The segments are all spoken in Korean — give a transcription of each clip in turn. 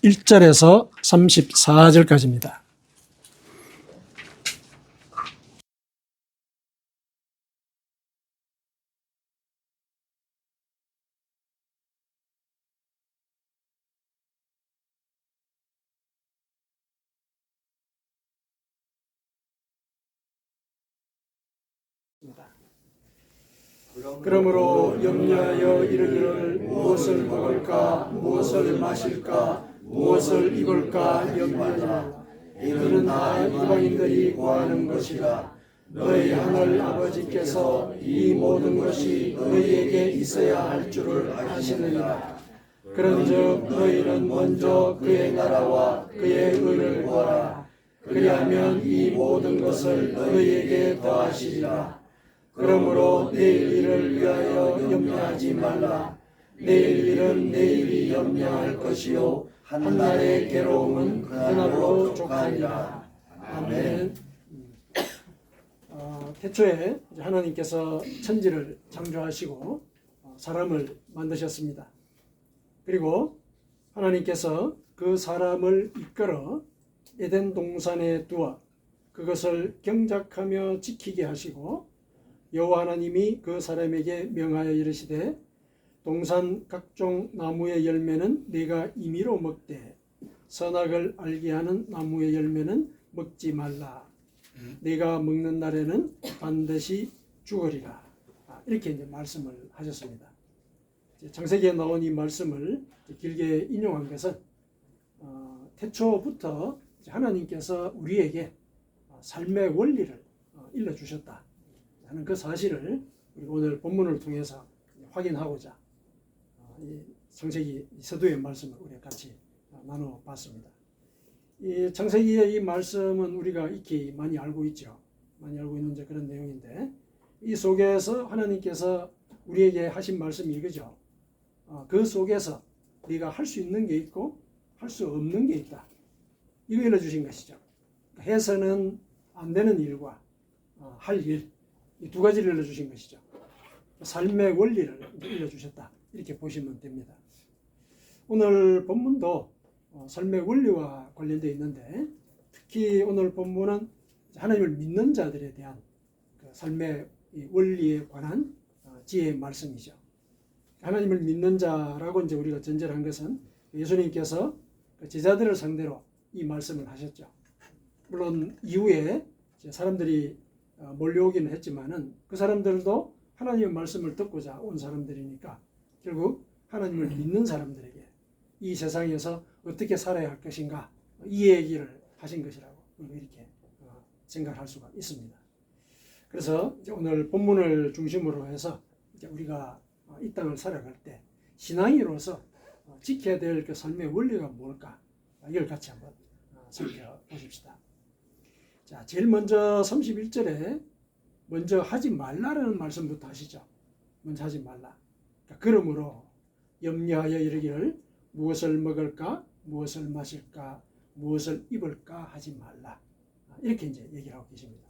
31절에서 34절까지입니다. 그러므로 염려하여 이르기를 무엇을 먹을까 무엇을 마실까 무엇을 입을까 염려하지 말라. 이는 다 이방인들이 구하는 것이라. 너희 하늘 아버지께서 이 모든 것이 너희에게 있어야 할 줄을 아시느니라. 그런즉 너희는 먼저 그의 나라와 그의 의를 구하라. 그리하면 이 모든 것을 너희에게 더하시리라. 그러므로 내일 일을 위하여 염려하지 말라. 내일 일은 내일이 염려할 것이요 한날의 괴로움은 그날로 족하니라. 아멘. 태초에 하나님께서 천지를 창조하시고 사람을 만드셨습니다. 그리고 하나님께서 그 사람을 이끌어 에덴 동산에 두어 그것을 경작하며 지키게 하시고 여호와 하나님이 그 사람에게 명하여 이르시되 동산 각종 나무의 열매는 네가 임의로 먹되 선악을 알게 하는 나무의 열매는 먹지 말라. 네가 먹는 날에는 반드시 죽으리라. 이렇게 이제 말씀을 하셨습니다. 창세기에 나온 이 말씀을 길게 인용한 것은 태초부터 하나님께서 우리에게 삶의 원리를 일러주셨다 하는 그 사실을 우리가 오늘 본문을 통해서 확인하고자 이 창세기 서두의 말씀을 우리가 같이 나눠봤습니다. 이 창세기의 이 말씀은 우리가 익히 많이 알고 있죠. 많이 알고 있는 그런 내용인데 이 속에서 하나님께서 우리에게 하신 말씀이 이거죠. 그 속에서 우리가 할 수 있는 게 있고 할 수 없는 게 있다. 이거 일러주신 것이죠. 해서는 안 되는 일과 할 일, 이 두 가지를 일러주신 것이죠. 삶의 원리를 일러주셨다. 이렇게 보시면 됩니다. 오늘 본문도 삶의 원리와 관련되어 있는데 특히 오늘 본문은 하나님을 믿는 자들에 대한 그 삶의 원리에 관한 지혜의 말씀이죠. 하나님을 믿는 자라고 이제 우리가 전제한 것은 예수님께서 제자들을 상대로 이 말씀을 하셨죠. 물론 이후에 사람들이 몰려오기는 했지만은 그 사람들도 하나님의 말씀을 듣고자 온 사람들이니까 결국 하나님을 믿는 사람들에게 이 세상에서 어떻게 살아야 할 것인가 이 얘기를 하신 것이라고 이렇게 생각할 수가 있습니다. 그래서 이제 오늘 본문을 중심으로 해서 이제 우리가 이 땅을 살아갈 때 신앙인으로서 지켜야 될 그 삶의 원리가 뭘까 이걸 같이 한번 살펴보십시다. 자, 제일 먼저 31절에 먼저 하지 말라라는 말씀부터 하시죠. 먼저 하지 말라. 그러므로 염려하여 이르기를 무엇을 먹을까, 무엇을 마실까, 무엇을 입을까 하지 말라. 이렇게 이제 얘기를 하고 계십니다.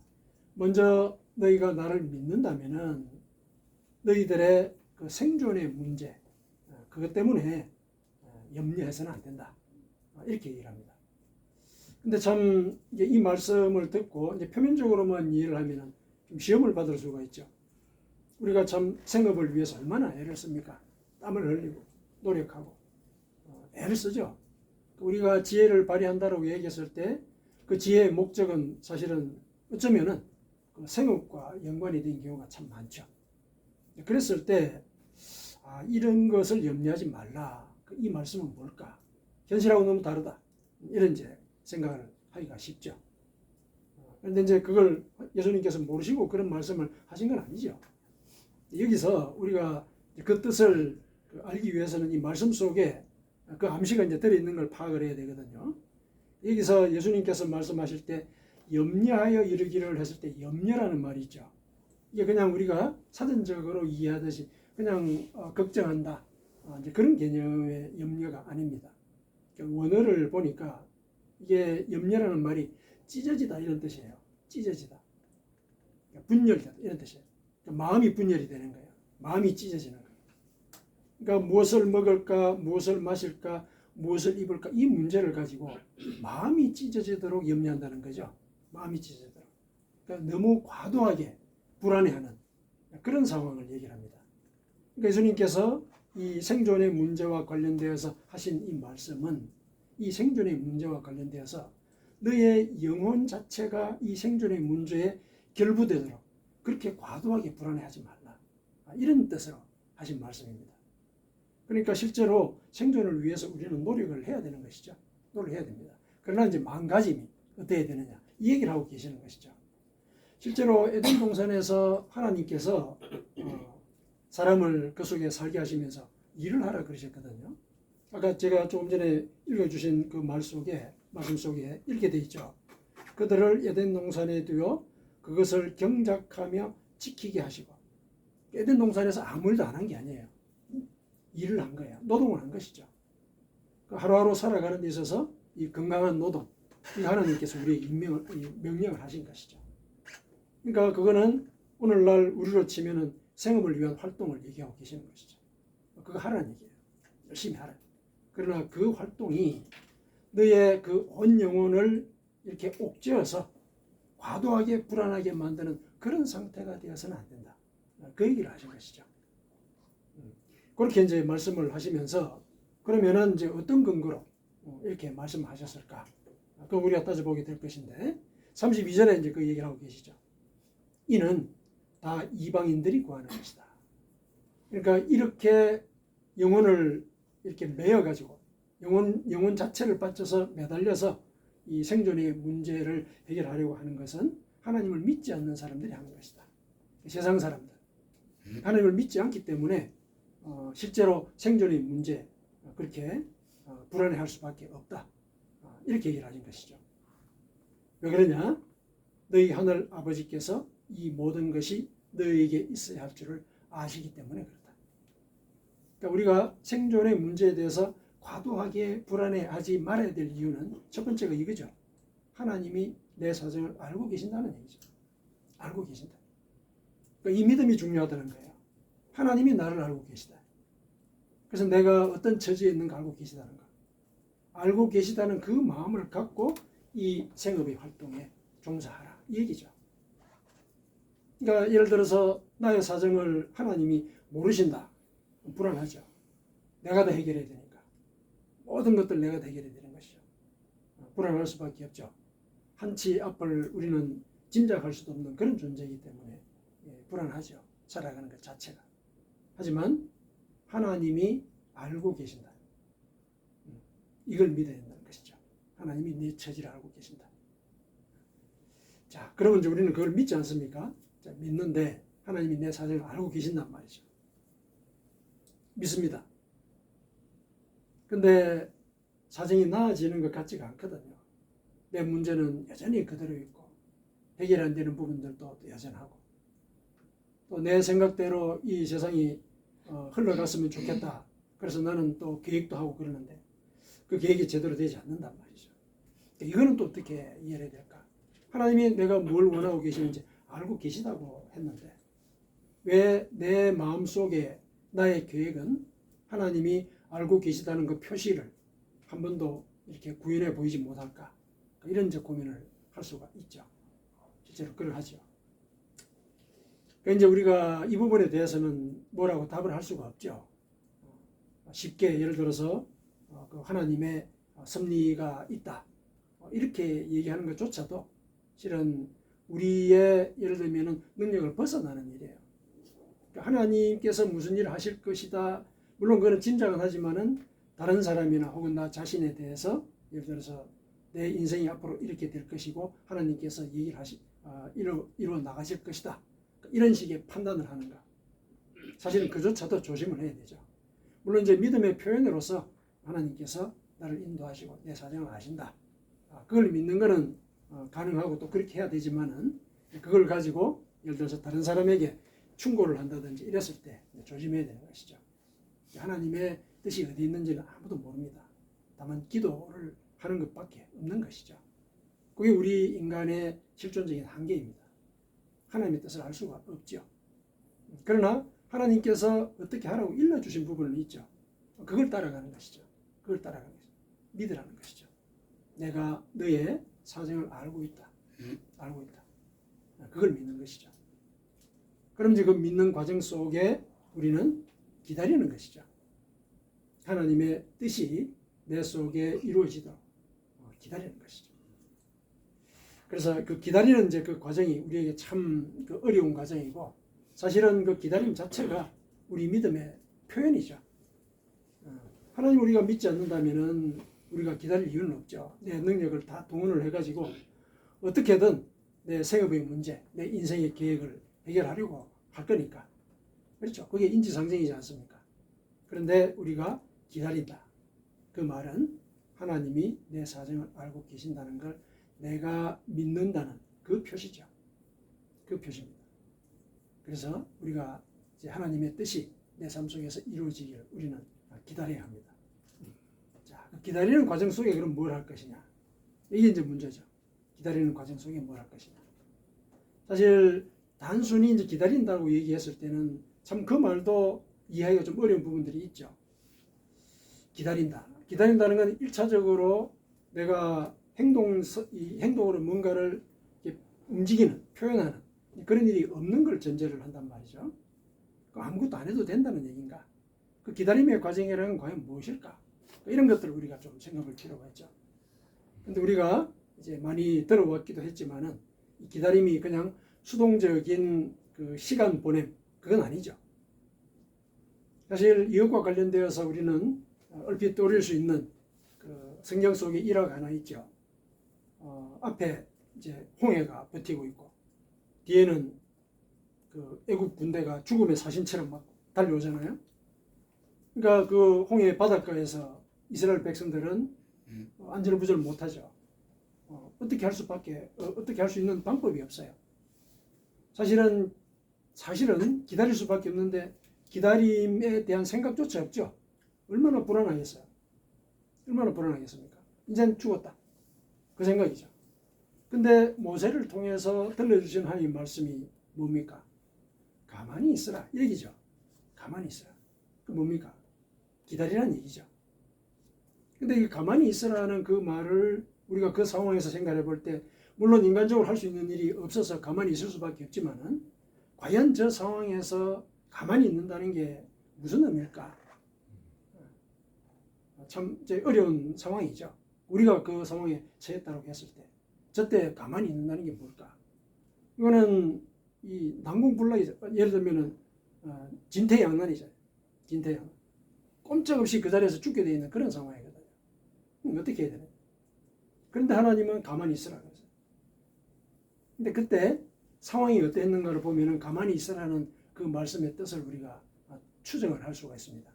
먼저 너희가 나를 믿는다면은 너희들의 그 생존의 문제, 그것 때문에 염려해서는 안 된다. 이렇게 얘기를 합니다. 근데 참 이제 이 말씀을 듣고 이제 표면적으로만 이해를 하면은 좀 시험을 받을 수가 있죠. 우리가 참 생업을 위해서 얼마나 애를 씁니까? 땀을 흘리고 노력하고 애를 쓰죠. 우리가 지혜를 발휘한다라고 얘기했을 때 그 지혜의 목적은 사실은 어쩌면은 그 생업과 연관이 된 경우가 참 많죠. 그랬을 때 이런 것을 염려하지 말라. 이 말씀은 뭘까? 현실하고 너무 다르다. 이런 이제 생각을 하기가 쉽죠. 그런데 이제 그걸 예수님께서 모르시고 그런 말씀을 하신 건 아니죠. 여기서 우리가 그 뜻을 알기 위해서는 이 말씀 속에 그 암시가 이제 들어있는 걸 파악을 해야 되거든요. 여기서 예수님께서 말씀하실 때 염려하여 이르기를 했을 때 염려라는 말이 있죠. 이게 그냥 우리가 사전적으로 이해하듯이 그냥 걱정한다. 이제 그런 개념의 염려가 아닙니다. 원어를 보니까 이게 염려라는 말이 찢어지다 이런 뜻이에요. 찢어지다. 분열되다 이런 뜻이에요. 마음이 분열이 되는 거예요. 마음이 찢어지는 거예요. 그러니까 무엇을 먹을까, 무엇을 마실까, 무엇을 입을까 이 문제를 가지고 마음이 찢어지도록 염려한다는 거죠. 마음이 찢어지도록. 그러니까 너무 과도하게 불안해하는 그런 상황을 얘기를 합니다. 그러니까 예수님께서 이 생존의 문제와 관련되어서 하신 이 말씀은 이 생존의 문제와 관련되어서 너의 영혼 자체가 이 생존의 문제에 결부되도록 그렇게 과도하게 불안해하지 말라. 이런 뜻으로 하신 말씀입니다. 그러니까 실제로 생존을 위해서 우리는 노력을 해야 되는 것이죠. 노력해야 됩니다. 그러나 이제 마음가짐이 어떻게 되느냐 이 얘기를 하고 계시는 것이죠. 실제로 에덴 동산에서 하나님께서 사람을 그 속에 살게 하시면서 일을 하라 그러셨거든요. 아까 제가 조금 전에 읽어주신 그 말씀 속에 이렇게 돼 있죠. 그들을 에덴 동산에 두어 그것을 경작하며 지키게 하시고. 에덴 동산에서 아무 일도 안 한 게 아니에요. 일을 한 거예요. 노동을 한 것이죠. 하루하루 살아가는 데 있어서 이 건강한 노동, 이 하나님께서 우리에게 명령을 하신 것이죠. 그러니까 그거는 오늘날 우리로 치면은 생업을 위한 활동을 얘기하고 계시는 것이죠. 그거 하라는 얘기예요. 열심히 하라. 그러나 그 활동이 너의 그 온 영혼을 이렇게 옥죄어서 과도하게 불안하게 만드는 그런 상태가 되어서는 안 된다. 그 얘기를 하신 것이죠. 그렇게 이제 말씀을 하시면서 그러면은 이제 어떤 근거로 이렇게 말씀하셨을까? 그 우리가 따져보게 될 것인데 32절에 이제 그 얘기를 하고 계시죠. 이는 다 이방인들이 구하는 것이다. 그러니까 이렇게 영혼을 이렇게 매여가지고 영혼 자체를 바쳐서 매달려서 이 생존의 문제를 해결하려고 하는 것은 하나님을 믿지 않는 사람들이 하는 것이다. 세상 사람들. 하나님을 믿지 않기 때문에 실제로 생존의 문제 그렇게 불안해할 수밖에 없다. 이렇게 얘기를 하신 것이죠. 왜 그러냐? 너희 하늘 아버지께서 이 모든 것이 너희에게 있어야 할 줄을 아시기 때문에 그렇다. 그러니까 우리가 생존의 문제에 대해서 과도하게 불안해하지 말아야 될 이유는 첫 번째가 이거죠. 하나님이 내 사정을 알고 계신다는 얘기죠. 알고 계신다. 그러니까 이 믿음이 중요하다는 거예요. 하나님이 나를 알고 계시다. 그래서 내가 어떤 처지에 있는가 알고 계시다는 거. 알고 계시다는 그 마음을 갖고 이 생업의 활동에 종사하라. 이 얘기죠. 그러니까 예를 들어서 나의 사정을 하나님이 모르신다. 불안하죠. 내가 다 해결해야 되니까. 모든 것들 내가 다 해결해야 되는 것이죠. 불안할 수밖에 없죠. 한치 앞을 우리는 짐작할 수도 없는 그런 존재이기 때문에 불안하죠. 살아가는 것 자체가. 하지만 하나님이 알고 계신다. 이걸 믿어야 된다는 것이죠. 하나님이 내 처지를 알고 계신다. 자, 그러면 이제 우리는 그걸 믿지 않습니까? 자, 믿는데 하나님이 내 사정을 알고 계신단 말이죠. 믿습니다. 근데 사정이 나아지는 것 같지가 않거든요. 내 문제는 여전히 그대로 있고 해결 안 되는 부분들도 여전하고 또 내 생각대로 이 세상이 흘러갔으면 좋겠다. 그래서 나는 또 계획도 하고 그러는데 그 계획이 제대로 되지 않는단 말이죠. 이거는 또 어떻게 이해해야 될까? 하나님이 내가 뭘 원하고 계시는지 알고 계시다고 했는데 왜 내 마음속에 나의 계획은 하나님이 알고 계시다는 그 표시를 한 번도 이렇게 구현해 보이지 못할까? 이런 이제 고민을 할 수가 있죠. 실제로 그걸 하죠. 그러니까 이제 우리가 이 부분에 대해서는 뭐라고 답을 할 수가 없죠. 쉽게 예를 들어서 그 하나님의 섭리가 있다. 이렇게 얘기하는 것조차도 실은 우리의 예를 들면 능력을 벗어나는 일이에요. 그러니까 하나님께서 무슨 일을 하실 것이다. 물론 그거는 짐작은 하지만은 다른 사람이나 혹은 나 자신에 대해서 예를 들어서 내 인생이 앞으로 이렇게 될 것이고 하나님께서 얘기를 이루어 나가실 것이다. 이런 식의 판단을 하는가. 사실은 그조차도 조심을 해야 되죠. 물론 이제 믿음의 표현으로서 하나님께서 나를 인도하시고 내 사정을 아신다. 그걸 믿는 것은 가능하고 또 그렇게 해야 되지만은 그걸 가지고 예를 들어서 다른 사람에게 충고를 한다든지 이랬을 때 조심해야 되는 것이죠. 하나님의 뜻이 어디 있는지는 아무도 모릅니다. 다만 기도를 하는 것밖에 없는 것이죠. 그게 우리 인간의 실존적인 한계입니다. 하나님의 뜻을 알 수가 없죠. 그러나 하나님께서 어떻게 하라고 일러주신 부분은 있죠. 그걸 따라가는 것이죠. 그걸 따라가는 것이죠. 믿으라는 것이죠. 내가 너의 사정을 알고 있다. 알고 있다. 그걸 믿는 것이죠. 그럼 이제 그 믿는 과정 속에 우리는 기다리는 것이죠. 하나님의 뜻이 내 속에 이루어지도록 기다리는 것이죠. 그래서 그 기다리는 이제 그 과정이 우리에게 참 그 어려운 과정이고, 사실은 그 기다림 자체가 우리 믿음의 표현이죠. 하나님 우리가 믿지 않는다면은 우리가 기다릴 이유는 없죠. 내 능력을 다 동원을 해가지고 어떻게든 내 생업의 문제, 내 인생의 계획을 해결하려고 할 거니까. 그렇죠. 그게 인지상정이지 않습니까? 그런데 우리가 기다린다. 그 말은 하나님이 내 사정을 알고 계신다는 걸 내가 믿는다는 그 표시죠. 그 표시입니다. 그래서 우리가 이제 하나님의 뜻이 내 삶 속에서 이루어지기를 우리는 기다려야 합니다. 자, 기다리는 과정 속에 그럼 뭘 할 것이냐? 이게 이제 문제죠. 기다리는 과정 속에 뭘 할 것이냐? 사실 단순히 이제 기다린다고 얘기했을 때는 참 그 말도 이해하기가 좀 어려운 부분들이 있죠. 기다린다. 기다린다는 건 1차적으로 내가 이 행동으로 뭔가를 움직이는, 표현하는 그런 일이 없는 걸 전제를 한단 말이죠. 아무것도 안 해도 된다는 얘기인가? 그 기다림의 과정이라는 과연 무엇일까? 이런 것들을 우리가 좀 생각할 필요가 있죠. 근데 우리가 이제 많이 들어왔기도 했지만은 이 기다림이 그냥 수동적인 그 시간 보냄, 그건 아니죠. 사실 이것과 관련되어서 우리는 얼핏 떠올릴 수 있는 그 성경 속에 일화가 하나 있죠. 앞에 이제 홍해가 버티고 있고 뒤에는 그 애국 군대가 죽음의 사신처럼 막 달려오잖아요. 그러니까 그 홍해 바닷가에서 이스라엘 백성들은 안절부절 못하죠. 어떻게 할 수 있는 방법이 없어요. 사실은 기다릴 수밖에 없는데 기다림에 대한 생각조차 없죠. 얼마나 불안하겠어요. 얼마나 불안하겠습니까? 이제는 죽었다. 그 생각이죠. 근데 모세를 통해서 들려주신 하나님 말씀이 뭡니까? 가만히 있으라. 이 얘기죠. 가만히 있으라. 그 뭡니까? 기다리라는 얘기죠. 근데 이 가만히 있으라는 그 말을 우리가 그 상황에서 생각해 볼 때, 물론 인간적으로 할 수 있는 일이 없어서 가만히 있을 수밖에 없지만은, 과연 저 상황에서 가만히 있는다는 게 무슨 의미일까? 참 어려운 상황이죠. 우리가 그 상황에 처했다고 했을 때, 저때 가만히 있는다는 게 뭘까? 이거는 이 난공불락이죠. 예를 들면은 진퇴양난이죠. 진퇴양난. 꼼짝없이 그 자리에서 죽게 되어 있는 그런 상황이거든요. 어떻게 해야 되나? 그런데 하나님은 가만히 있으라 그러죠. 근데 그때 상황이 어땠는가를 보면은 가만히 있으라는 그 말씀의 뜻을 우리가 추정을 할 수가 있습니다.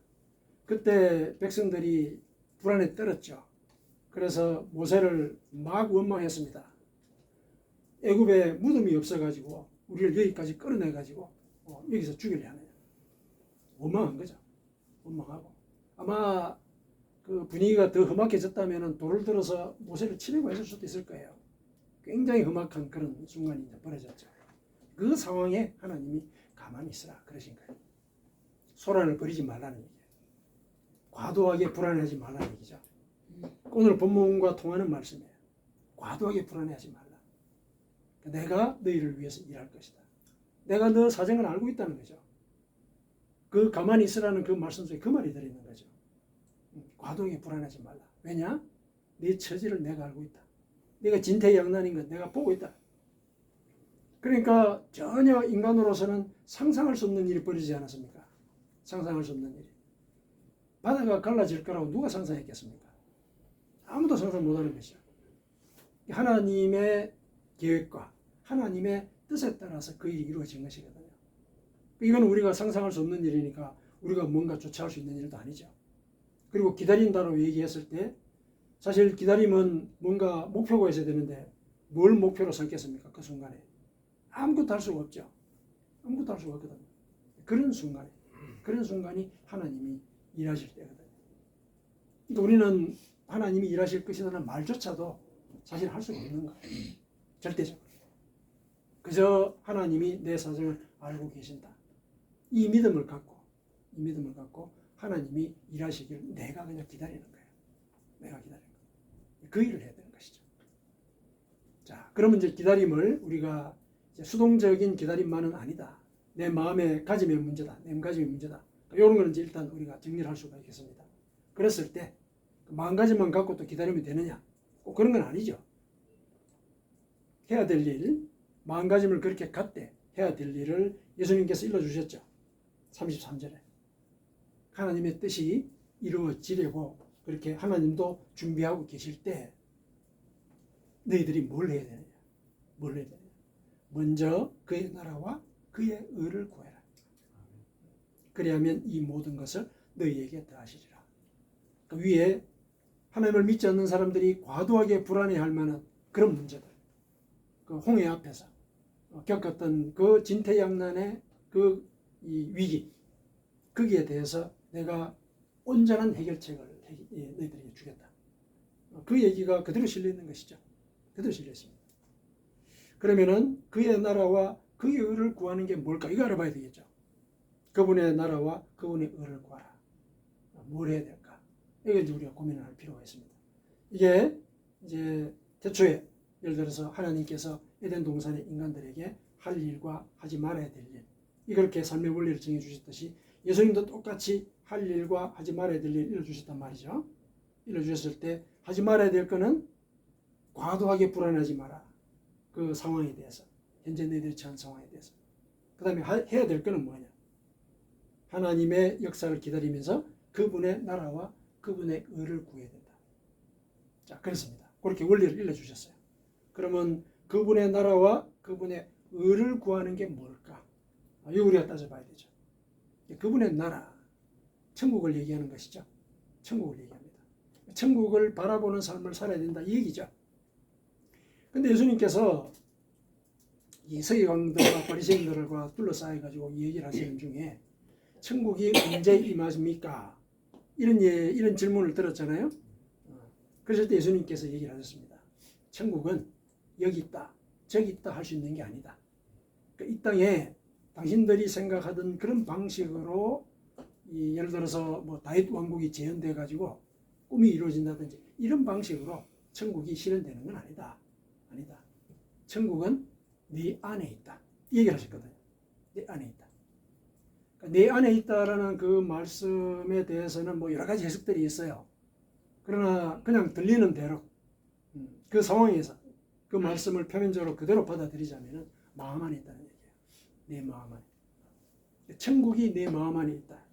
그때 백성들이 불안에 떨었죠. 그래서 모세를 막 원망했습니다. 애굽에 무덤이 없어가지고 우리를 여기까지 끌어내가지고 여기서 죽이려 하느냐. 원망한 거죠. 원망하고. 아마 그 분위기가 더 험악해졌다면 돌을 들어서 모세를 치려고 했을 수도 있을 거예요. 굉장히 험악한 그런 순간이 이제 벌어졌죠. 그 상황에 하나님이 가만히 있으라 그러신 거예요. 소란을 벌이지 말라는 얘기예요. 과도하게 불안해하지 말라는 얘기죠. 오늘 본문과 통하는 말씀이에요. 과도하게 불안해하지 말라. 내가 너희를 위해서 일할 것이다. 내가 너 사정을 알고 있다는 거죠. 그 가만히 있으라는 그 말씀 속에 그 말이 들어있는 거죠. 과도하게 불안하지 말라. 왜냐? 네 처지를 내가 알고 있다. 네가 진퇴양난인 건 내가 보고 있다. 그러니까 전혀 인간으로서는 상상할 수 없는 일이 벌어지지 않았습니까? 상상할 수 없는 일이. 바다가 갈라질 거라고 누가 상상했겠습니까? 아무도 상상 못하는 것이죠. 하나님의 계획과 하나님의 뜻에 따라서 그 일이 이루어진 것이거든요. 이건 우리가 상상할 수 없는 일이니까 우리가 뭔가 조치할 수 있는 일도 아니죠. 그리고 기다린다고 얘기했을 때 사실 기다림은 뭔가 목표가 있어야 되는데 뭘 목표로 삼겠습니까? 그 순간에 아무것도 할 수가 없죠. 아무것도 할 수가 없거든요. 그런 순간이 하나님이 일하실 때거든요. 그러니까 우리는 하나님이 일하실 것이라는 말조차도 사실 할 수가 없는 거예요. 절대적으로. 그저 하나님이 내 사정을 알고 계신다. 이 믿음을 갖고 하나님이 일하시길 내가 그냥 기다리는 거예요. 내가 기다리는 거예요. 그 일을 해야 되는 것이죠. 자, 그러면 이제 기다림을 우리가 이제 수동적인 기다림만은 아니다. 내 마음의 가짐의 문제다. 마음가짐의 문제다. 이런 거는 이제 일단 우리가 정리를 할 수가 있겠습니다. 그랬을 때 마음가짐만 갖고 또 기다리면 되느냐? 꼭 그런 건 아니죠. 해야 될 일, 마음가짐을 그렇게 갖되 해야 될 일을 예수님께서 일러주셨죠. 33절에. 하나님의 뜻이 이루어지려고 그렇게 하나님도 준비하고 계실 때 너희들이 뭘 해야 되느냐? 뭘 해야 되느냐? 먼저 그의 나라와 그의 의를 구해라. 그리하면 이 모든 것을 너희에게 더하시리라. 그 위에 하나님을 믿지 않는 사람들이 과도하게 불안해할 만한 그런 문제들, 그 홍해 앞에서 겪었던 그 진퇴양난의 그 이 위기, 거기에 대해서 내가 온전한 해결책을 너희들에게 주겠다. 그 얘기가 그대로 실려 있는 것이죠. 그대로 실려 있습니다. 그러면은 그의 나라와 그의 의를 구하는 게 뭘까? 이거 알아봐야 되겠죠. 그분의 나라와 그분의 의를 구하라. 뭘 해야 될까? 이거 이제 우리가 고민을 할 필요가 있습니다. 이게 이제 태초에 예를 들어서 하나님께서 에덴 동산의 인간들에게 할 일과 하지 말아야 될 일, 이렇게 삶의 원리를 정해주셨듯이 예수님도 똑같이 할 일과 하지 말아야 될 일 일러주셨단 말이죠. 일러주셨을 때 하지 말아야 될 거는 과도하게 불안하지 마라. 그 상황에 대해서, 현재 너희들이 처한 상황에 대해서. 그 다음에 해야 될 거는 뭐냐? 하나님의 역사를 기다리면서 그분의 나라와 그분의 의를 구해야 된다. 자, 그렇습니다. 그렇게 원리를 일러주셨어요. 그러면 그분의 나라와 그분의 의를 구하는 게 뭘까? 이거 우리가 따져봐야 되죠. 그분의 나라, 천국을 얘기하는 것이죠. 천국을 얘기합니다. 천국을 바라보는 삶을 살아야 된다, 이 얘기죠. 근데 예수님께서 이 서기관들과 바리새인들과 둘러싸여가지고 이 얘기를 하시는 중에 천국이 언제 임하십니까? 이런 질문을 들었잖아요. 그랬을 때 예수님께서 얘기를 하셨습니다. 천국은 여기 있다, 저기 있다 할 수 있는 게 아니다. 그러니까 이 땅에 당신들이 생각하던 그런 방식으로 예를 들어서 뭐 다윗 왕국이 재현돼 가지고 꿈이 이루어진다든지 이런 방식으로 천국이 실현되는 건 아니다. 아니다. 천국은 네 안에 있다. 이 얘기를 하셨거든요. 네 안에 있다. 그러니까 내 안에 있다라는 그 말씀에 대해서는 뭐 여러 가지 해석들이 있어요. 그러나 그냥 들리는 대로 그 상황에서 그 말씀을 표면적으로 그대로 받아들이자면 마음 안에 있다는 얘기예요. 내 마음 안에. 천국이 내 마음 안에 있다.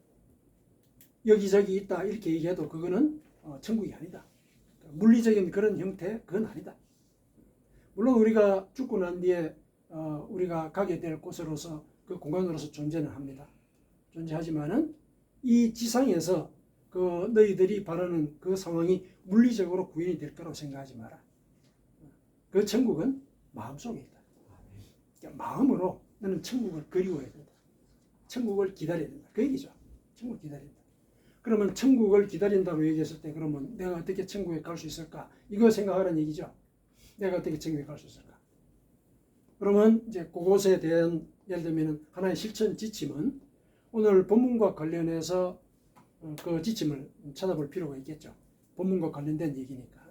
여기저기 있다 이렇게 얘기해도 그거는 천국이 아니다. 물리적인 그런 형태 그건 아니다. 물론 우리가 죽고 난 뒤에 우리가 가게 될 곳으로서 그 공간으로서 존재는 합니다. 존재하지만은 이 지상에서 그 너희들이 바라는 그 상황이 물리적으로 구현이 될 거라고 생각하지 마라. 그 천국은 마음속에 있다. 그러니까 마음으로 너는 천국을 그리워해야 된다. 천국을 기다려야 된다. 그 얘기죠. 천국을 기다린다. 그러면 천국을 기다린다고 얘기했을 때 그러면 내가 어떻게 천국에 갈 수 있을까? 이거 생각하라는 얘기죠. 내가 어떻게 천국에 갈 수 있을까? 그러면 이제 그것에 대한 예를 들면 하나의 실천 지침은 오늘 본문과 관련해서 그 지침을 찾아볼 필요가 있겠죠. 본문과 관련된 얘기니까.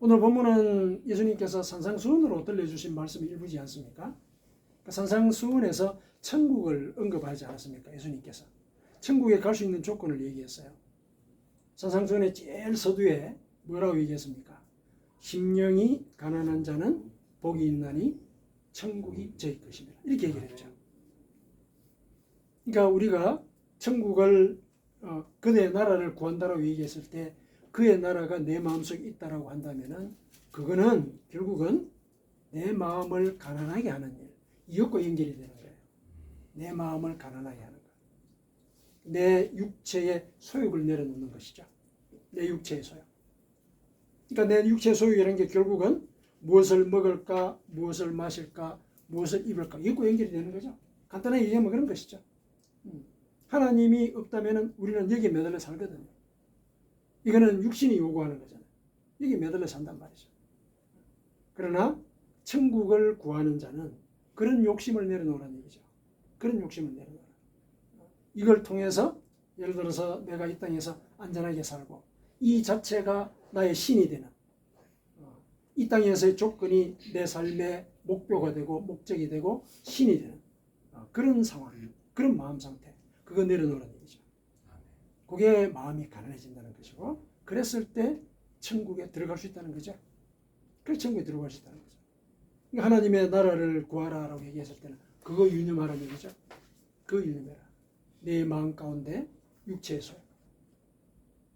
오늘 본문은 예수님께서 산상수훈으로 들려주신 말씀이 일부지 않습니까? 산상수훈에서 천국을 언급하지 않았습니까? 예수님께서. 천국에 갈 수 있는 조건을 얘기했어요. 산상수훈의 제일 서두에 뭐라고 얘기했습니까? 심령이 가난한 자는 복이 있나니 천국이 저희 것입니다. 이렇게 얘기를 했죠. 그러니까 우리가 천국을 그의 나라를 구한다라고 얘기했을 때 그의 나라가 내 마음속에 있다라고 한다면은 그거는 결국은 내 마음을 가난하게 하는 일, 이것과 연결이 되는 거예요. 내 마음을 가난하게 하는 것. 내 육체의 소욕을 내려놓는 것이죠. 내 육체의 소욕. 그러니까 내 육체의 소욕이라는 게 결국은 무엇을 먹을까, 무엇을 마실까, 무엇을 입을까, 이것과 연결이 되는 거죠. 간단하게 얘기하면 그런 것이죠. 하나님이 없다면 우리는 여기에 매달려 살거든요. 이거는 육신이 요구하는 거잖아요. 여기 매달려 산단 말이죠. 그러나 천국을 구하는 자는 그런 욕심을 내려놓으라는 얘기죠. 그런 욕심을 내려놓으라. 이걸 통해서 예를 들어서 내가 이 땅에서 안전하게 살고 이 자체가 나의 신이 되는 이 땅에서의 조건이 내 삶의 목표가 되고 목적이 되고 신이 되는 그런 상황, 그런 마음 상태, 그거 내려놓으라는 얘기죠. 그게 마음이 가난해진다는 것이고, 그랬을 때 천국에 들어갈 수 있다는 거죠. 그래서 천국에 들어갈 수 있다는 거죠. 그러니까 하나님의 나라를 구하라라고 얘기했을 때는 그거 유념하라는 얘기죠. 그거 유념해라. 내 마음 가운데 육체의 소욕.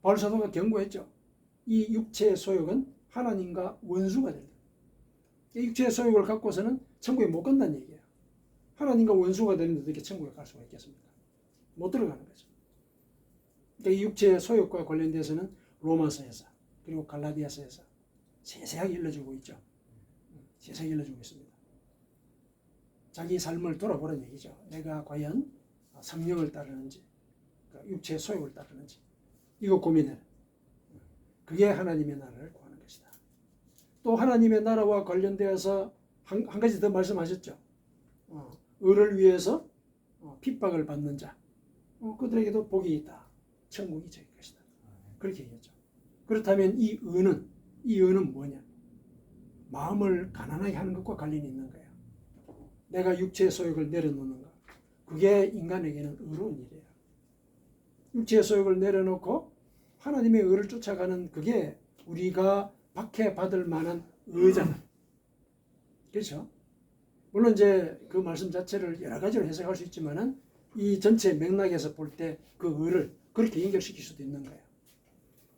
바울 사도가 경고했죠. 이 육체의 소욕은 하나님과 원수가 된다. 이 육체의 소욕을 갖고서는 천국에 못 간다는 얘기예요. 하나님과 원수가 되는데 어떻게 천국에 갈 수가 있겠습니까? 못 들어가는 거죠. 그러니까 이 육체의 소욕과 관련돼서는 로마서에서 그리고 갈라디아서에서 세세하게 일러주고 있죠. 세세하게 일러주고 있습니다. 자기 삶을 돌아보라는 얘기죠. 내가 과연 성령을 따르는지, 육체의 소욕을 따르는지, 이거 고민해라. 그게 하나님의 나라를 구하는 것이다. 또 하나님의 나라와 관련되어서 한 가지 더 말씀하셨죠. 의를 위해서 핍박을 받는 자, 그들에게도 복이 있다. 천국이 저희 것이다. 그렇게 얘기했죠. 그렇다면 이 의는 뭐냐? 마음을 가난하게 하는 것과 관련이 있는 거예요. 내가 육체의 소욕을 내려놓는 것. 그게 인간에게는 의로운 일이에요. 육체의 소욕을 내려놓고 하나님의 의를 쫓아가는 그게 우리가 박해받을 만한 의잖아요. 그렇죠? 물론 이제 그 말씀 자체를 여러 가지로 해석할 수 있지만은 이 전체 맥락에서 볼 때 그 의를 그렇게 연결시킬 수도 있는 거예요.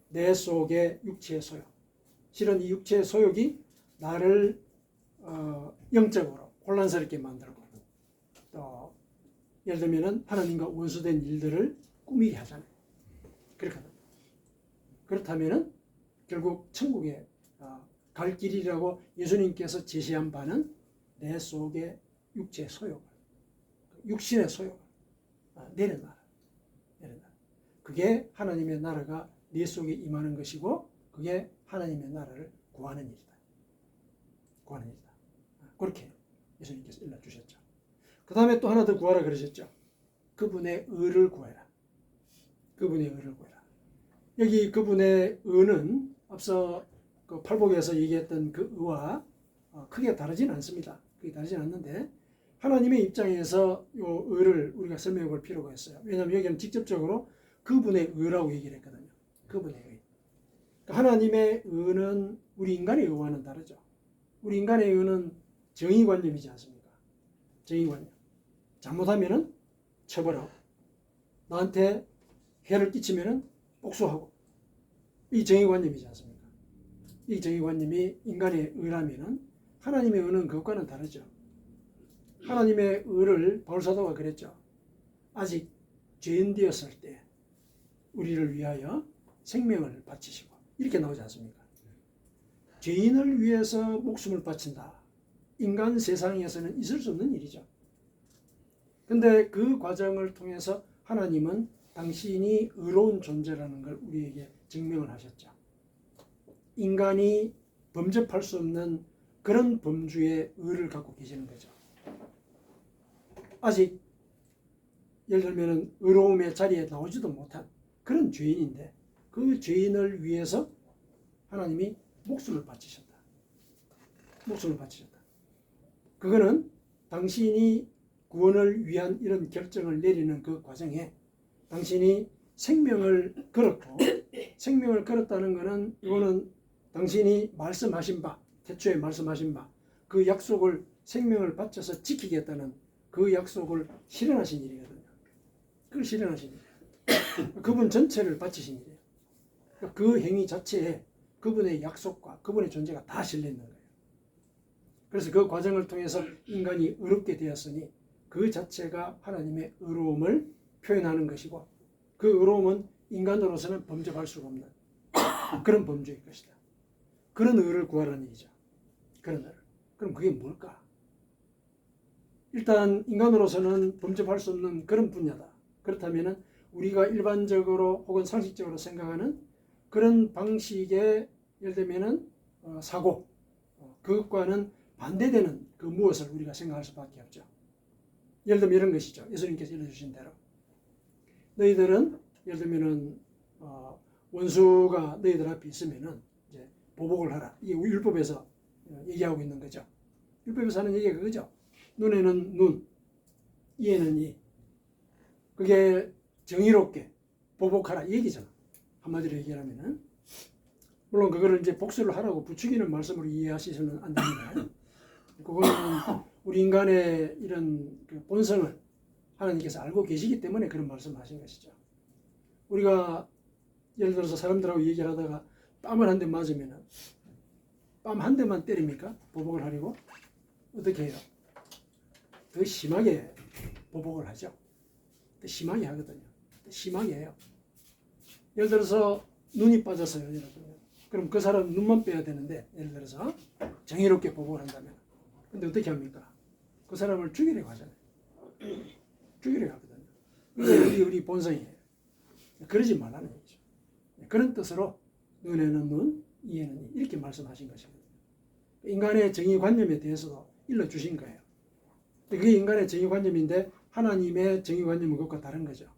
내 속의 육체의 소욕. 실은 이 육체의 소욕이 나를 영적으로 혼란스럽게 만들고, 또 예를 들면은 하나님과 원수된 일들을 꾸미게 하잖아요. 그렇거든요. 그렇다면은 결국 천국에 갈 길이라고 예수님께서 제시한 바는 내 속의 육체의 소욕을, 육신의 소욕을 내려놔라. 그게 하나님의 나라가 내 속에 임하는 것이고, 그게 하나님의 나라를 구하는 일이다. 구하는 일이다. 그렇게 예수님께서 일러주셨죠. 그 다음에 또 하나 더 구하라 그러셨죠. 그분의 의를 구해라. 그분의 의를 구해라. 여기 그분의 의는 앞서 그 팔복에서 얘기했던 그 의와 크게 다르진 않습니다. 크게 다르진 않는데, 하나님의 입장에서 이 의를 우리가 설명해 볼 필요가 있어요. 왜냐하면 여기는 직접적으로 그분의 의라고 얘기를 했거든요. 그분의 의. 그러니까 하나님의 의는 우리 인간의 의와는 다르죠. 우리 인간의 의는 정의관념이지 않습니까? 정의관념. 잘못하면은 처벌하고, 나한테 해를 끼치면은 복수하고, 이 정의관념이지 않습니까? 이 정의관념이 인간의 의라면은 하나님의 의는 그것과는 다르죠. 하나님의 의를 바울 사도가 그랬죠. 아직 죄인 되었을 때 우리를 위하여 생명을 바치시고, 이렇게 나오지 않습니까? 죄인을 위해서 목숨을 바친다. 인간 세상에서는 있을 수 없는 일이죠. 근데 그 과정을 통해서 하나님은 당신이 의로운 존재라는 걸 우리에게 증명을 하셨죠. 인간이 범접할 수 없는 그런 범주의 의를 갖고 계시는 거죠. 아직 예를 들면 의로움의 자리에 나오지도 못한 그런 죄인인데, 그 죄인을 위해서 하나님이 목숨을 바치셨다. 목숨을 바치셨다. 그거는 당신이 구원을 위한 이런 결정을 내리는 그 과정에 당신이 생명을 걸었고, 생명을 걸었다는 것은 이거는 당신이 말씀하신 바, 태초에 말씀하신 바, 그 약속을 생명을 바쳐서 지키겠다는 그 약속을 실현하신 일이거든요. 그걸 실현하신 일이에요. 그분 전체를 바치신 일이에요. 그 행위 자체에 그분의 약속과 그분의 존재가 다 실려 있는 거예요. 그래서 그 과정을 통해서 인간이 의롭게 되었으니 그 자체가 하나님의 의로움을 표현하는 것이고, 그 의로움은 인간으로서는 범접할 수가 없는 그런 범주일 것이다. 그런 의를 구하라는 얘기죠. 그런 의를. 그럼 그게 뭘까? 일단 인간으로서는 범접할 수 없는 그런 분야다. 그렇다면 우리가 일반적으로 혹은 상식적으로 생각하는 그런 방식의 예를 들면 사고, 그것과는 반대되는 그 무엇을 우리가 생각할 수밖에 없죠. 예를 들면 이런 것이죠. 예수님께서 일러주신 대로 너희들은 예를 들면 원수가 너희들 앞에 있으면은 이제 보복을 하라. 이게 율법에서 얘기하고 있는 거죠. 율법에서 하는 얘기가 그거죠. 눈에는 눈, 이에는 이. 그게 정의롭게 보복하라 이 얘기잖아. 한마디로 얘기하면은. 물론 그거를 이제 복수를 하라고 부추기는 말씀으로 이해하시면 안 됩니다. 그거는 우리 인간의 이런 그 본성을 하나님께서 알고 계시기 때문에 그런 말씀을 하신 것이죠. 우리가 예를 들어서 사람들하고 얘기를 하다가 뺨을 한 대 맞으면 뺨 한 대만 때립니까? 보복을 하려고? 어떻게 해요? 더 심하게 보복을 하죠. 더 심하게 하거든요. 더 심하게 해요. 예를 들어서 눈이 빠졌어요. 여러분. 그럼 그 사람 눈만 빼야 되는데 예를 들어서 정의롭게 보복을 한다면 근데 어떻게 합니까? 그 사람을 죽이려고 하잖아요. 죽이려고 하거든요. 그게 우리 본성이에요. 그러지 말라는 얘기죠. 그런 뜻으로 눈에는 눈, 이에는 이 이렇게 말씀하신 것이거든요. 인간의 정의관념에 대해서도 일러주신 거예요. 그게 인간의 정의관념인데 하나님의 정의관념은 그것과 다른 거죠.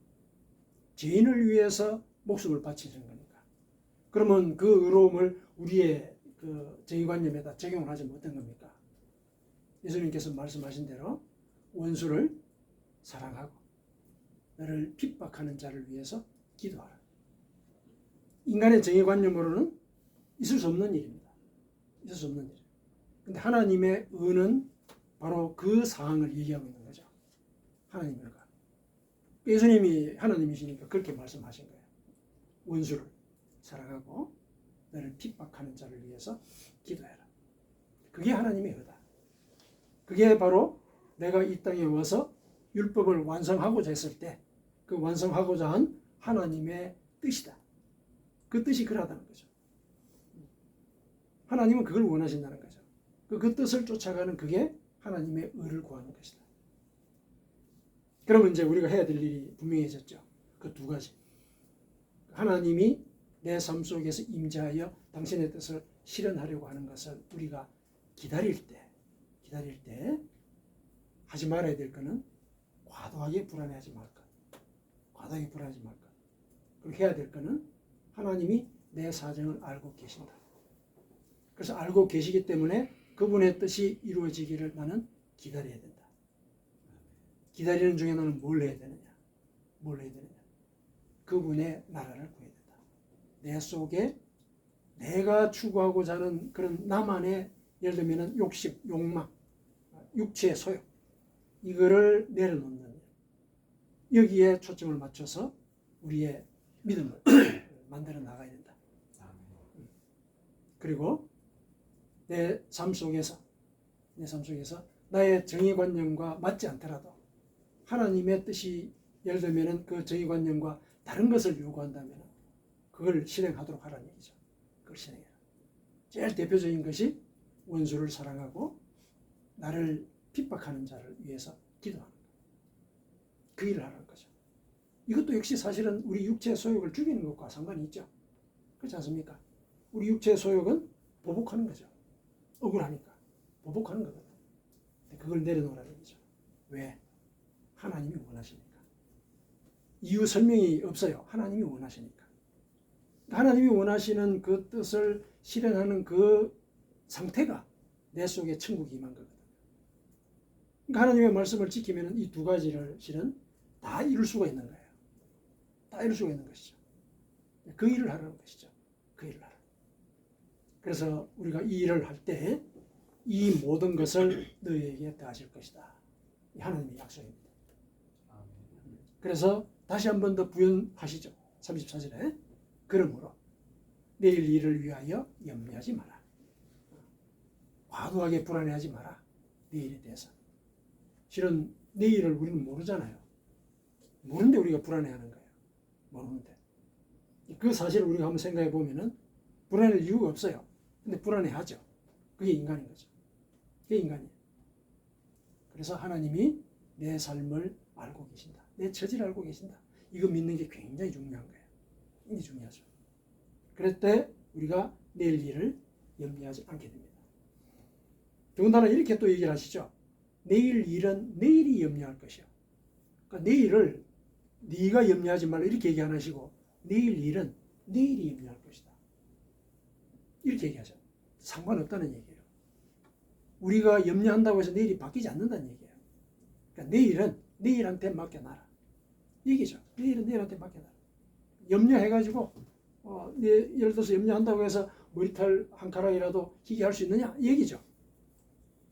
죄인을 위해서 목숨을 바치신 거니까. 그러면 그 의로움을 우리의 그 정의관념에다 적용을 하지 못한 겁니까? 예수님께서 말씀하신 대로 원수를 사랑하고 너를 핍박하는 자를 위해서 기도하라. 인간의 정의관념으로는 있을 수 없는 일입니다. 있을 수 없는 일. 근데 하나님의 의는 바로 그 사항을 얘기하고 있는 거죠. 하나님의 의가. 예수님이 하나님이시니까 그렇게 말씀하신 거예요. 원수를 사랑하고 너를 핍박하는 자를 위해서 기도해라. 그게 하나님의 의다. 그게 바로 내가 이 땅에 와서 율법을 완성하고자 했을 때 그 완성하고자 한 하나님의 뜻이다. 그 뜻이 그러하다는 거죠. 하나님은 그걸 원하신다는 거죠. 그 뜻을 쫓아가는 그게 하나님의 의를 구하는 것이다. 그러면 이제 우리가 해야 될 일이 분명해졌죠. 그 두 가지. 하나님이 내 삶 속에서 임재하여 당신의 뜻을 실현하려고 하는 것을 우리가 기다릴 때 하지 말아야 될 것은 과도하게 불안해하지 말 것. 과도하게 불안하지 말 것. 그리고 해야 될 것은 하나님이 내 사정을 알고 계신다. 그래서 알고 계시기 때문에 그분의 뜻이 이루어지기를 나는 기다려야 된다. 기다리는 중에 나는 뭘 해야 되느냐? 뭘 해야 되느냐? 그분의 나라를 구해야 된다. 내 속에 내가 추구하고자 하는 그런 나만의 예를 들면 욕심, 욕망, 육체의 소욕 이거를 내려놓는 여기에 초점을 맞춰서 우리의 믿음을 만들어 나가야 된다. 그리고 내 삶 속에서 나의 정의관념과 맞지 않더라도 하나님의 뜻이 예를 들면 그 정의관념과 다른 것을 요구한다면 그걸 실행하도록 하라는 얘기죠. 그걸 실행해라. 제일 대표적인 것이 원수를 사랑하고 나를 핍박하는 자를 위해서 기도하는 것. 그 일을 하라는 거죠. 이것도 역시 사실은 우리 육체의 소욕을 죽이는 것과 상관이 있죠. 그렇지 않습니까? 우리 육체의 소욕은 보복하는 거죠. 억울하니까 보복하는 거거든. 그걸 내려놓으라는 얘기죠. 왜? 하나님이 원하시니까. 이유 설명이 없어요. 하나님이 원하시니까. 하나님이 원하시는 그 뜻을 실현하는 그 상태가 내 속에 천국이 임한 거거든. 그러니까 하나님의 말씀을 지키면 이 두 가지를 실은 다 이룰 수가 있는 거예요. 다 이룰 수가 있는 것이죠. 그 일을 하라는 것이죠. 그 일을 하라. 그래서 우리가 이 일을 할 때 이 모든 것을 너희에게 더하실 것이다. 하나님의 약속입니다. 그래서 다시 한 번 더 부연하시죠. 34절에 그러므로 내일 일을 위하여 염려하지 마라. 과도하게 불안해하지 마라. 내일에 대해서. 실은 내일을 우리는 모르잖아요. 모르는데 우리가 불안해하는 거예요. 모르는데. 그 사실을 우리가 한번 생각해 보면은 불안할 이유가 없어요. 근데 불안해하죠. 그게 인간인 거죠. 그게 인간이에요. 그래서 하나님이 내 삶을 알고 계신다. 내 처지를 알고 계신다. 이거 믿는 게 굉장히 중요한 거예요. 굉장히 중요하죠. 그럴 때 우리가 내일 일을 염려하지 않게 됩니다. 더군다나 이렇게 또 얘기를 하시죠. 내일 일은 내일이 염려할 것이요. 그러니까 내일을 네가 염려하지 말라 이렇게 얘기 안 하시고 내일 일은 내일이 염려할 것이다. 이렇게 얘기하죠. 상관없다는 얘기예요. 우리가 염려한다고 해서 내일이 바뀌지 않는다는 얘기예요. 그러니까 내일은 내일한테 맡겨놔라. 얘기죠. 내일은 내일한테 맡겨놔라. 염려해가지고 예를 들어서 염려한다고 해서 머리털 한 가락이라도 희게 할 수 있느냐? 얘기죠.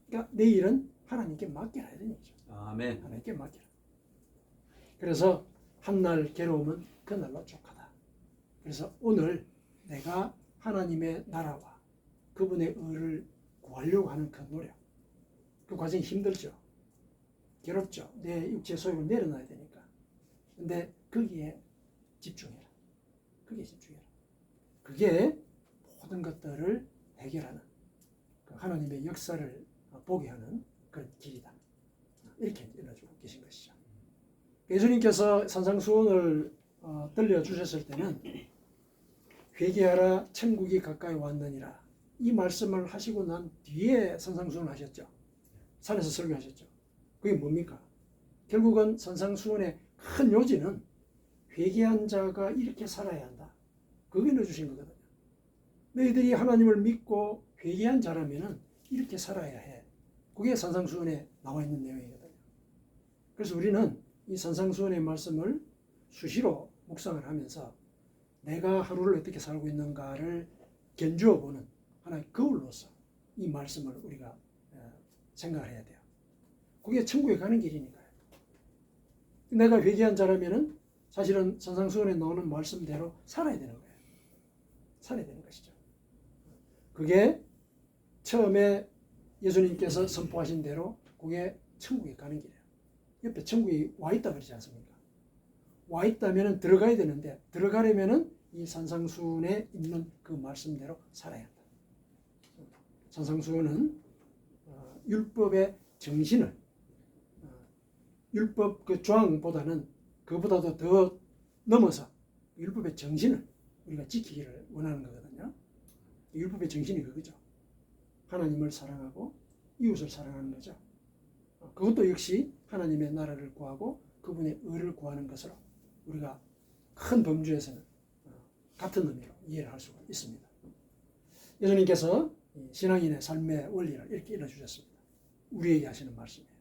그러니까 내일은 하나님께 맡겨라 이런 얘기죠. 아멘. 하나님께 맡겨라. 그래서 한날 괴로움은 그날로 족하다. 그래서 오늘 내가 하나님의 나라와 그분의 의를 구하려고 하는 그 노력, 그 과정이 힘들죠. 괴롭죠. 내 육체 소욕을 내려놔야 되니까. 근데 거기에 집중해라. 거기에 집중해라. 그게 모든 것들을 해결하는 그 하나님의 역사를 보게 하는 그런 길이다. 이렇게 일러주고 계신 것이죠. 예수님께서 산상수훈을 들려주셨을 때는 회개하라 천국이 가까이 왔느니라 이 말씀을 하시고 난 뒤에 산상수훈을 하셨죠. 산에서 설교하셨죠. 그게 뭡니까? 결국은 산상수훈의 큰 요지는 회개한 자가 이렇게 살아야 한다. 그게 넣어주신 거거든요. 너희들이 하나님을 믿고 회개한 자라면 이렇게 살아야 해. 그게 산상수훈에 나와 있는 내용이거든요. 그래서 우리는 이 산상수훈의 말씀을 수시로 묵상을 하면서 내가 하루를 어떻게 살고 있는가를 견주어 보는 하나의 거울로서 이 말씀을 우리가 생각을 해야 돼요. 그게 천국에 가는 길이니까요. 내가 회개한 자라면은 사실은 산상수훈에 나오는 말씀대로 살아야 되는 거예요. 살아야 되는 것이죠. 그게 처음에 예수님께서 선포하신 대로 그게 천국에 가는 길이에요. 옆에 천국이 와 있다 그러지 않습니까? 와 있다면은 들어가야 되는데 들어가려면은 이 산상수훈에 있는 그 말씀대로 살아야 한다. 산상수훈은 율법의 정신을 율법 그 조항보다는 그보다도 더 넘어서 율법의 정신을 우리가 지키기를 원하는 거거든요. 율법의 정신이 그거죠. 하나님을 사랑하고 이웃을 사랑하는 거죠. 그것도 역시 하나님의 나라를 구하고 그분의 의를 구하는 것으로 우리가 큰 범주에서는 같은 의미로 이해를 할 수가 있습니다. 예수님께서 신앙인의 삶의 원리를 이렇게 일러주셨습니다. 우리에게 하시는 말씀이에요.